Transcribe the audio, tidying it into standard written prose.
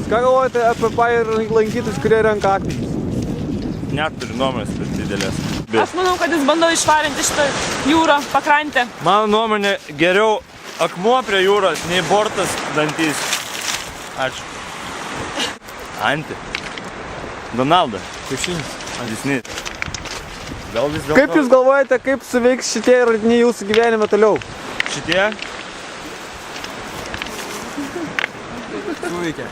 Ką galvojate apie pajūrį lankytus, kurie renka akmenis? Neturiu nuomonės per didelės. Aš manau, kad jis bando išvarinti šitą jūrą, pakrantę. Mano nuomonė, geriau akmuo prie jūros, nei bortas dantys. Ačiū. Anti. Donalda. Kiaušinis. Disney. Gal vis dėlto... Kaip jūs galvojate, kaip suveiks šitie radiniai jūsų gyvenime toliau? Šitie? Suveikia.